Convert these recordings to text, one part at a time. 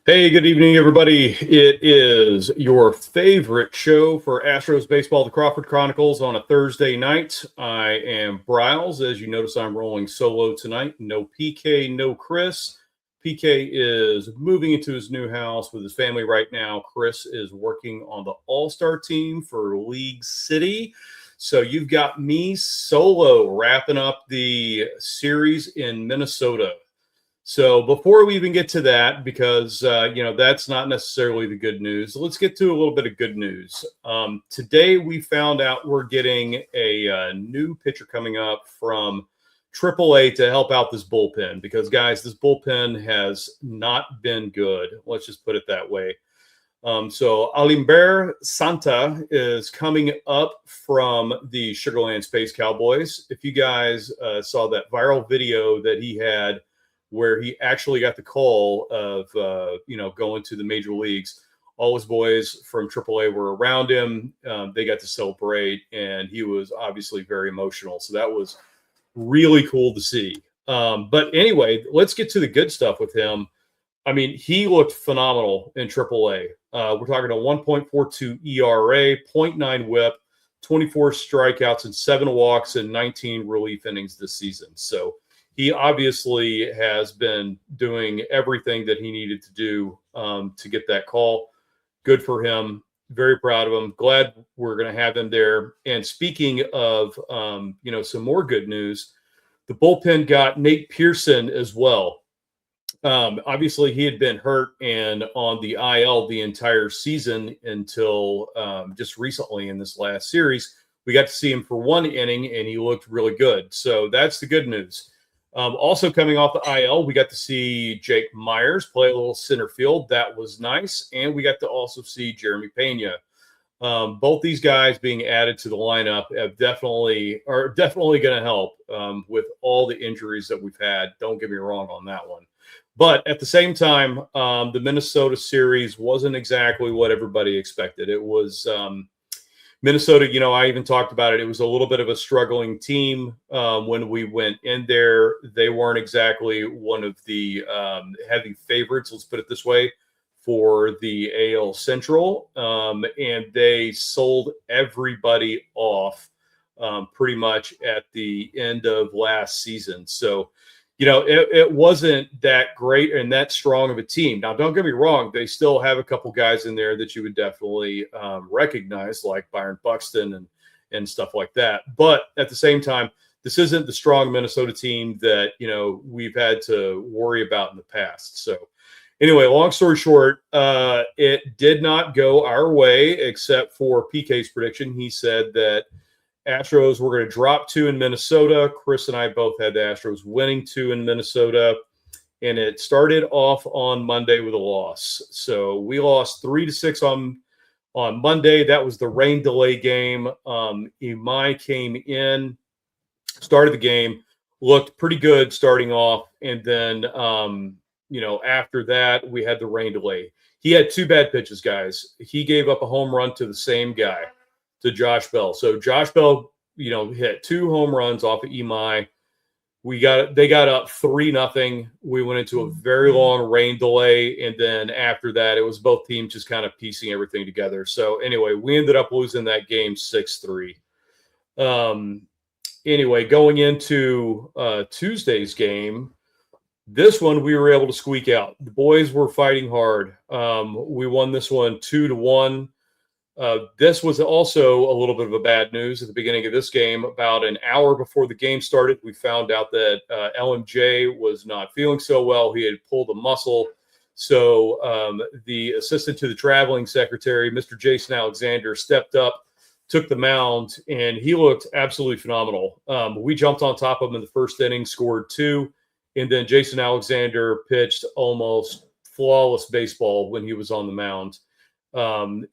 Hey, good evening, everybody. It is your favorite show for Astros baseball, the Crawford Chronicles, on a Thursday night. I am Bryles. As you notice, I'm rolling solo tonight. No PK, no Chris. PK is moving into his new house with his family right now. Chris is working on the All-Star team for League City. So you've got me solo wrapping up the series in Minnesota. So before we even get to that, because that's not necessarily the good news, let's get to a little bit of good news. Today we found out we're getting a new pitcher coming up from AAA to help out this bullpen. Because guys, this bullpen has not been good. Let's just put it that way. So Alimber Santa is coming up from the Sugarland Space Cowboys. If you guys saw that viral video that he had, where he actually got the call of, going to the major leagues. All his boys from AAA were around him. They got to celebrate, and he was obviously very emotional. So that was really cool to see. But anyway, let's get to the good stuff with him. I mean, he looked phenomenal in AAA. We're talking a 1.42 ERA, 0.9 whip, 24 strikeouts and 7 walks and 19 relief innings this season. So he obviously has been doing everything that he needed to do to get that call. Good for him. Very proud of him. Glad we're going to have him there. And speaking of, some more good news, the bullpen got Nate Pearson as well. Obviously, he had been hurt and on the IL the entire season until just recently in this last series. We got to see him for 1 inning, and he looked really good. So that's the good news. Also coming off the IL, we got to see Jake Myers play a little center field. That was nice. And we got to also see Jeremy Pena. Both these guys being added to the lineup are definitely going to help with all the injuries that we've had. Don't get me wrong on that one. But at the same time, the Minnesota series wasn't exactly what everybody expected. It was Minnesota, I even talked about it. It was a little bit of a struggling team when we went in there. They weren't exactly one of the heavy favorites, let's put it this way, for the AL Central. And they sold everybody off pretty much at the end of last season. So, it wasn't that great and that strong of a team. Now, don't get me wrong. They still have a couple guys in there that you would definitely recognize, like Byron Buxton and stuff like that. But at the same time, this isn't the strong Minnesota team that, we've had to worry about in the past. So anyway, long story short, it did not go our way except for PK's prediction. He said that Astros were going to drop 2 in Minnesota. Chris and I both had the Astros winning 2 in Minnesota. And it started off on Monday with a loss. So we lost 3-6 on Monday. That was the rain delay game. Imai came in, started the game, looked pretty good starting off. And then, after that, we had the rain delay. He had 2 bad pitches, guys. He gave up a home run to the same guy, to Josh Bell. So Josh Bell, hit 2 home runs off of Imai. They got up 3-0. We went into a very long rain delay. And then after that, it was both teams just kind of piecing everything together. So anyway, we ended up losing that game 6-3. Anyway, going into Tuesday's game, this one we were able to squeak out. The boys were fighting hard. We won this one 2-1. This was also a little bit of a bad news at the beginning of this game. About an hour before the game started, we found out that LMJ was not feeling so well. He had pulled a muscle. So the assistant to the traveling secretary, Mr. Jason Alexander, stepped up, took the mound, and he looked absolutely phenomenal. We jumped on top of him in the first inning, scored 2, and then Jason Alexander pitched almost flawless baseball when he was on the mound.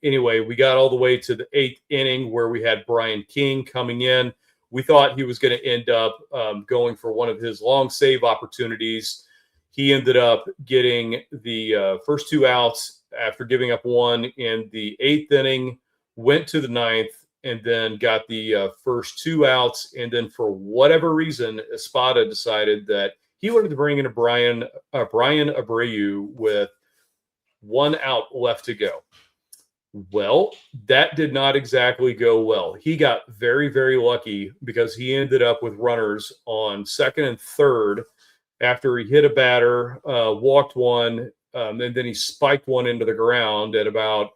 Anyway, we got all the way to the 8th inning where we had Brian King coming in. We thought he was going to end up going for one of his long save opportunities. He ended up getting the first 2 outs after giving up 1 in the 8th inning, went to the 9th, and then got the first 2 outs. And then for whatever reason, Espada decided that He wanted to bring in a Brian Abreu with 1 out left to go. Well, that did not exactly go well. He got very, very lucky because he ended up with runners on second and third after he hit a batter, walked one, and then he spiked one into the ground at about,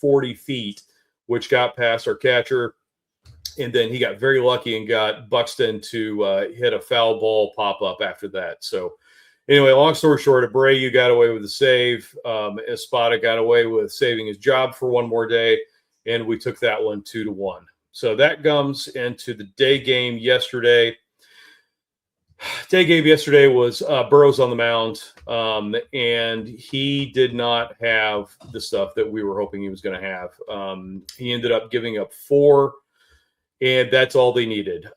40 feet, which got past our catcher. And then he got very lucky and got Buxton to hit a foul ball pop up after that. So anyway, long story short, Abreu got away with the save. Espada got away with saving his job for one more day, and we took that one 2-1. So that comes into the day game yesterday. Day game yesterday was Burrows on the mound, and he did not have the stuff that we were hoping he was going to have. He ended up giving up 4. And that's all they needed.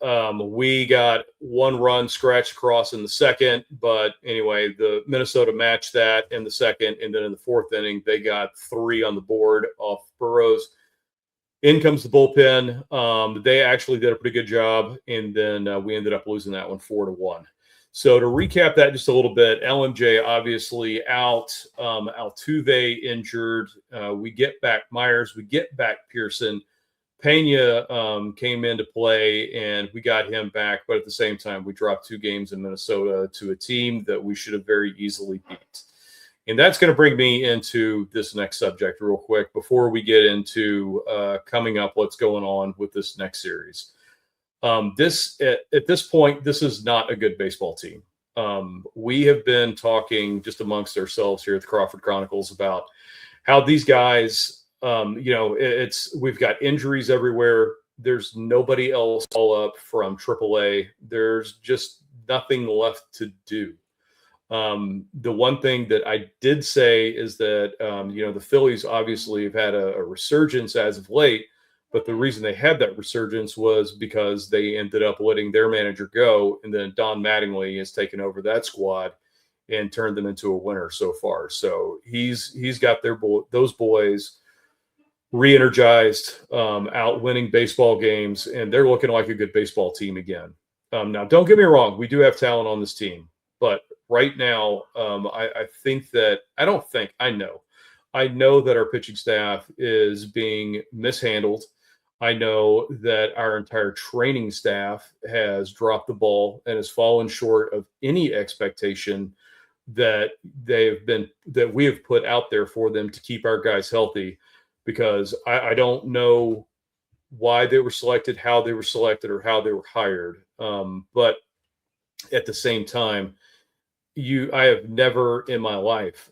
We got 1 run scratched across in the second. But anyway, the Minnesota matched that in the second. And then in the 4th inning, they got 3 on the board off Burrows. In comes the bullpen. They actually did a pretty good job. And then we ended up losing that one 4-1. So to recap that just a little bit, LMJ obviously out. Altuve injured. We get back Myers. We get back Pearson. Pena came into play, and we got him back. But at the same time, we dropped 2 games in Minnesota to a team that we should have very easily beat. And that's going to bring me into this next subject real quick before we get into coming up what's going on with this next series. At this point, this is not a good baseball team. We have been talking just amongst ourselves here at the Crawford Chronicles about how these guys – we've got injuries everywhere. There's nobody else all up from AAA. There's just nothing left to do. The one thing that I did say is that, the Phillies obviously have had a resurgence as of late, but the reason they had that resurgence was because they ended up letting their manager go, and then Don Mattingly has taken over that squad and turned them into a winner so far. So he's got those boys re-energized, out winning baseball games, and they're looking like a good baseball team again. Now, don't get me wrong, we do have talent on this team, but right now, I know that our pitching staff is being mishandled. I know that our entire training staff has dropped the ball and has fallen short of any expectation that we have put out there for them to keep our guys healthy. Because I don't know why they were selected, how they were selected, or how they were hired. But at the same time, I have never in my life,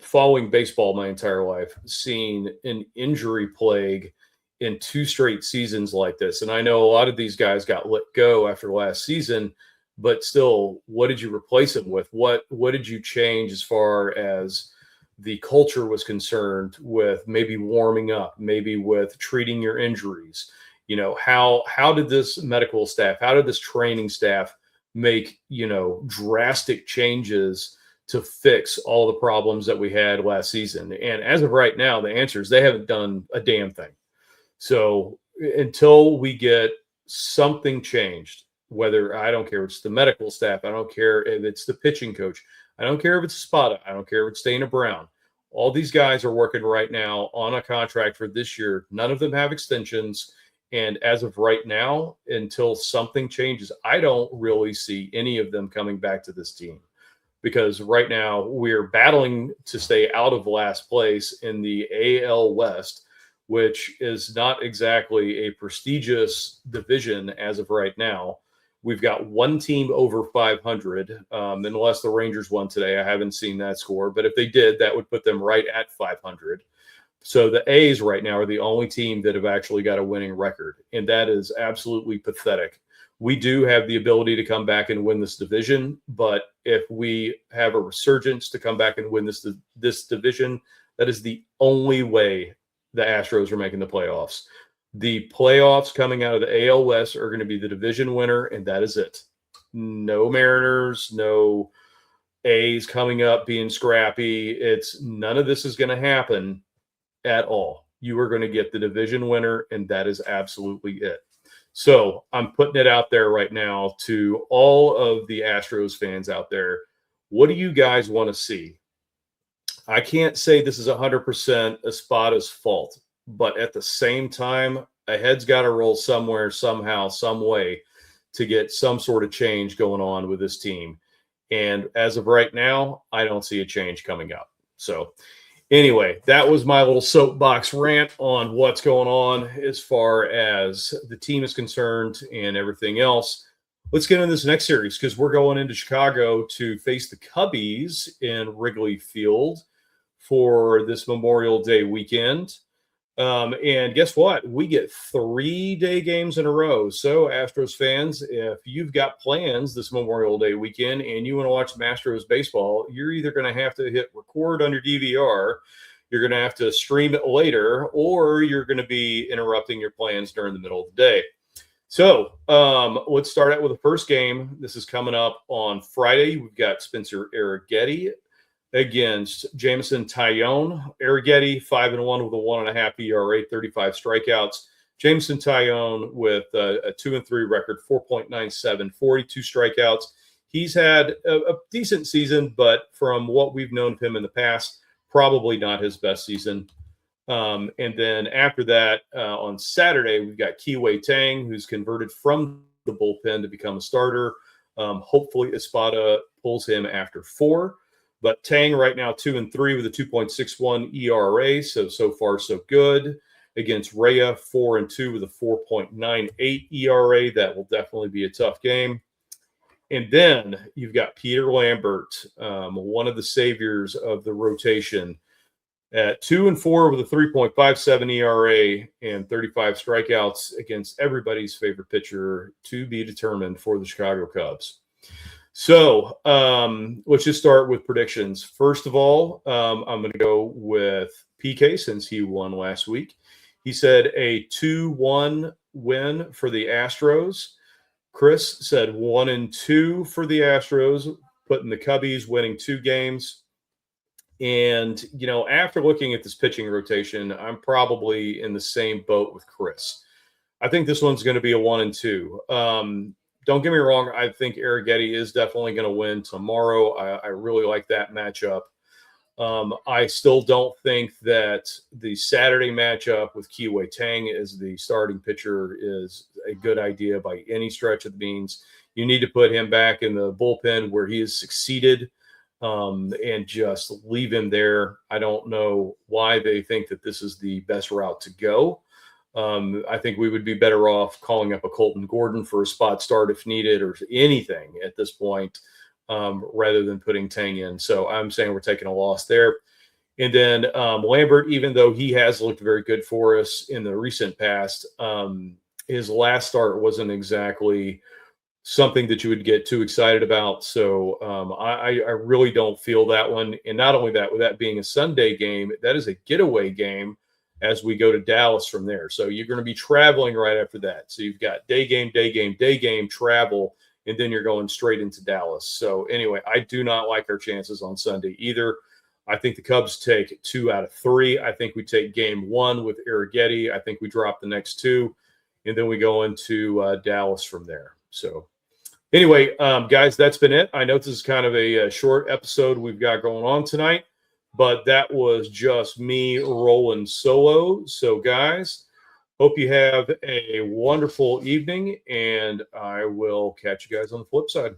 following baseball my entire life, seen an injury plague in 2 straight seasons like this. And I know a lot of these guys got let go after last season, but still, what did you replace them with? What did you change as far as the culture was concerned with maybe warming up, maybe with treating your injuries? How did this medical staff, how did this training staff make, drastic changes to fix all the problems that we had last season? And as of right now, the answer is they haven't done a damn thing. So until we get something changed, whether, I don't care if it's the medical staff, I don't care if it's the pitching coach, I don't care if it's Espada, I don't care if it's Dana Brown. All these guys are working right now on a contract for this year. None of them have extensions. And as of right now, until something changes, I don't really see any of them coming back to this team. Because right now we're battling to stay out of last place in the AL West, which is not exactly a prestigious division as of right now. We've got 1 team over 500, unless the Rangers won today. I haven't seen that score, but if they did, that would put them right at 500. So the A's right now are the only team that have actually got a winning record, and that is absolutely pathetic. We do have the ability to come back and win this division, but if we have a resurgence to come back and win this division, that is the only way the Astros are making the playoffs. The playoffs coming out of the AL West are going to be the division winner, and that is it. No Mariners, no A's coming up being scrappy. None of this is going to happen at all. You are going to get the division winner, and that is absolutely it. So I'm putting it out there right now to all of the Astros fans out there. What do you guys want to see? I can't say this is 100% Espada's fault, but at the same time, a head's got to roll somewhere, somehow, some way to get some sort of change going on with this team. And as of right now, I don't see a change coming up. So, anyway, that was my little soapbox rant on what's going on as far as the team is concerned and everything else. Let's get into this next series because we're going into Chicago to face the Cubbies in Wrigley Field for this Memorial Day weekend. And guess what? We get 3-day games in a row. So, Astros fans, if you've got plans this Memorial Day weekend and you want to watch some Astros baseball, you're either going to have to hit record on your DVR, you're going to have to stream it later, or you're going to be interrupting your plans during the middle of the day. So, let's start out with the first game. This is coming up on Friday. We've got Spencer Arrighetti against Jameson Taillon. Arrighetti, 5-1 with a 1.5 ERA, 35 strikeouts. Jameson Taillon with a 2-3 record, 4.97, 42 strikeouts. He's had a decent season, but from what we've known of him in the past, probably not his best season. And then after that, on Saturday, we've got Kiwei Tang, who's converted from the bullpen to become a starter. Hopefully, Espada pulls him after 4. But Tang right now 2-3 with a 2.61 ERA, so far so good. Against Rhea, 4-2 with a 4.98 ERA. That will definitely be a tough game. And then you've got Peter Lambert, one of the saviors of the rotation, at 2-4 with a 3.57 ERA and 35 strikeouts against everybody's favorite pitcher to be determined for the Chicago Cubs. So let's just start with predictions. First of all, I'm going to go with PK since he won last week. He said a 2-1 win for the Astros. Chris said 1-2 for the Astros, putting the Cubbies winning 2 games. And, you know, after looking at this pitching rotation, I'm probably in the same boat with Chris. I think this one's going to be a 1-2. Don't get me wrong. I think Arrighetti is definitely going to win tomorrow. I really like that matchup. I still don't think that the Saturday matchup with Kiwei Tang as the starting pitcher is a good idea by any stretch of the means. You need to put him back in the bullpen where he has succeeded and just leave him there. I don't know why they think that this is the best route to go. I think we would be better off calling up a Colton Gordon for a spot start if needed or anything at this point rather than putting Tang in. So I'm saying we're taking a loss there. And then Lambert, even though he has looked very good for us in the recent past, his last start wasn't exactly something that you would get too excited about. So I really don't feel that one. And not only that, with that being a Sunday game, that is a getaway game as we go to Dallas from there. So you're going to be traveling right after that. So you've got day game, travel, and then you're going straight into Dallas. So anyway, I do not like our chances on Sunday either. I think the Cubs take 2 out of 3. I think we take game 1 with Arrighetti. I think we drop the next 2, and then we go into Dallas from there. So anyway, guys, that's been it. I know this is kind of a short episode we've got going on tonight, but that was just me rolling solo. So, guys, hope you have a wonderful evening, and I will catch you guys on the flip side.